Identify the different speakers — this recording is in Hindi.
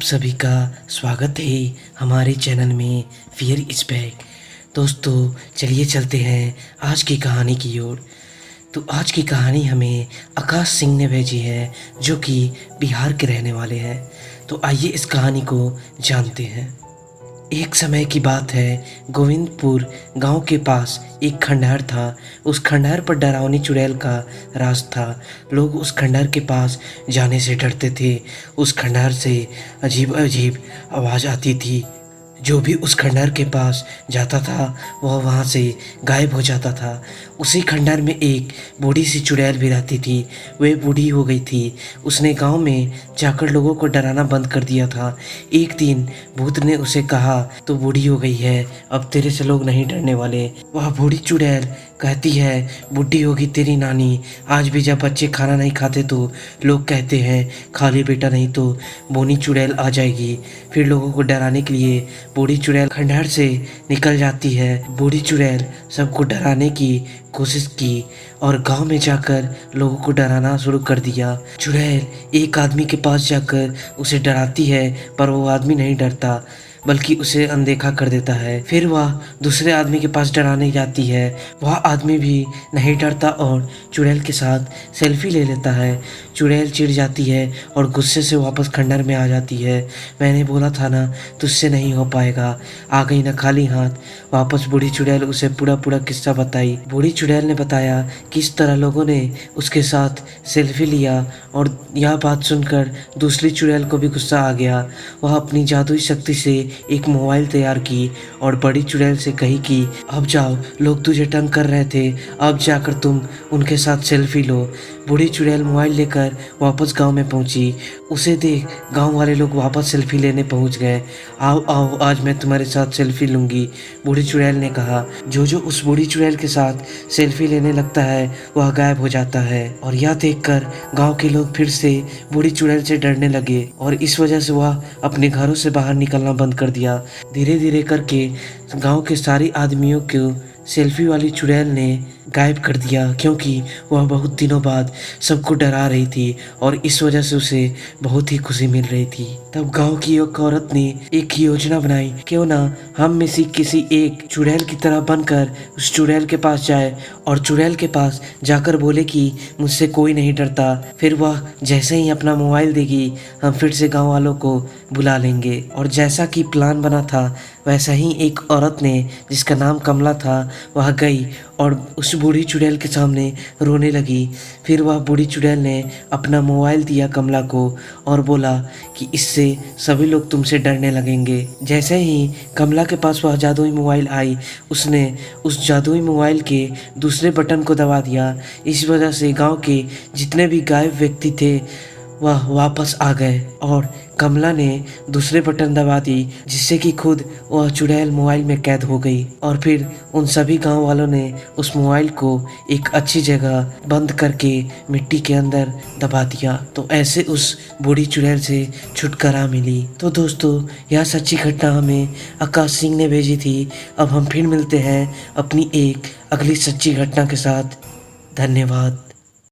Speaker 1: सभी का स्वागत है हमारे चैनल में फियर इज बैक। दोस्तों चलिए चलते हैं आज की कहानी की ओर। तो आज की कहानी हमें आकाश सिंह ने भेजी है जो कि बिहार के रहने वाले हैं। तो आइए इस कहानी को जानते हैं। एक समय की बात है, गोविंदपुर गांव के पास एक खंडहर था। उस खंडहर पर डरावनी चुड़ैल का राज था। लोग उस खंडहर के पास जाने से डरते थे। उस खंडहर से अजीब अजीब आवाज़ आती थी। जो भी उस खंडहर के पास जाता था वह वहाँ से गायब हो जाता था। उसी खंडहर में एक बूढ़ी सी चुड़ैल भी रहती थी। वह बूढ़ी हो गई थी। उसने गांव में जाकर लोगों को डराना बंद कर दिया था। एक दिन भूत ने उसे कहा, तो बूढ़ी हो गई है, अब तेरे से लोग नहीं डरने वाले। वह बूढ़ी चुड़ैल कहती है, बूढ़ी होगी तेरी नानी। आज भी जब बच्चे खाना नहीं खाते तो लोग कहते हैं खा ले बेटा, नहीं तो बोनी चुड़ैल आ जाएगी। फिर लोगों को डराने के लिए बूढ़ी चुड़ैल खंडहर से निकल जाती है। बूढ़ी चुड़ैल सबको डराने की कोशिश की और गांव में जाकर लोगों को डराना शुरू कर दिया। चुड़ैल एक आदमी के पास जाकर उसे डराती है, पर वो आदमी नहीं डरता बल्कि उसे अनदेखा कर देता है। फिर वह दूसरे आदमी के पास डराने जाती है। वह आदमी भी नहीं डरता और चुड़ैल के साथ सेल्फी ले लेता है। चुड़ैल चिढ़ जाती है और गुस्से से वापस खंडहर में आ जाती है। मैंने बोला था ना तुझसे नहीं हो पाएगा। आ गई ना खाली हाथ। वापस बूढ़ी चुड़ैल उसे पूरा पूरा किस्सा बताई। बूढ़ी चुड़ैल ने बताया किस तरह लोगों ने उसके साथ सेल्फी लिया और यह बात सुनकर दूसरी चुड़ैल को भी गुस्सा आ गया। वह अपनी जादुई शक्ति से एक मोबाइल तैयार की और बड़ी चुड़ैल से कही कि अब जाओ, लोग तुझे तंग कर रहे थे, अब जाकर तुम उनके साथ सेल्फी लो। बूढ़ी चुड़ैल मोबाइल लेकर वापस गांव में पहुंची। उसे देख गांव वाले लोग वापस सेल्फी लेने पहुंच गए। आओ आओ, आज मैं तुम्हारे साथ सेल्फी लूंगी, बूढ़ी चुड़ैल ने कहा। जो उस बूढ़ी चुड़ैल के साथ सेल्फी लेने लगता है वह गायब हो जाता है। और यह देखकर गांव के लोग फिर से बूढ़ी चुड़ैल से डरने लगे और इस वजह से वह अपने घरों से बाहर निकलना बंद कर दिया। धीरे धीरे करके गांव के सारे आदमियों को सेल्फी वाली चुड़ैल ने गायब कर दिया, क्योंकि वह बहुत दिनों बाद सबको डरा रही थी और इस वजह से उसे बहुत ही खुशी मिल रही थी। तब गांव की एक औरत ने एक योजना बनाई, क्यों ना हम में से किसी एक चुड़ैल की तरह बनकर उस चुड़ैल के पास जाए और चुड़ैल के पास जाकर बोले कि मुझसे कोई नहीं डरता। फिर वह जैसे ही अपना मोबाइल देगी हम फिर से गाँव वालों को बुला लेंगे। और जैसा कि प्लान बना था वैसा ही एक औरत ने, जिसका नाम कमला था, वह गई और उस बूढ़ी चुड़ैल के सामने रोने लगी। फिर वह बूढ़ी चुड़ैल ने अपना मोबाइल दिया कमला को और बोला कि इससे सभी लोग तुमसे डरने लगेंगे। जैसे ही कमला के पास वह जादुई मोबाइल आई, उसने उस जादुई मोबाइल के दूसरे बटन को दबा दिया। इस वजह से गांव के जितने भी गायब व्यक्ति थे वह वापस आ गए और कमला ने दूसरे बटन दबा दी, जिससे कि खुद वह चुड़ैल मोबाइल में कैद हो गई। और फिर उन सभी गांव वालों ने उस मोबाइल को एक अच्छी जगह बंद करके मिट्टी के अंदर दबा दिया। तो ऐसे उस बूढ़ी चुड़ैल से छुटकारा मिली। तो दोस्तों यह सच्ची घटना हमें आकाश सिंह ने भेजी थी। अब हम फिर मिलते हैं अपनी एक अगली सच्ची घटना के साथ। धन्यवाद।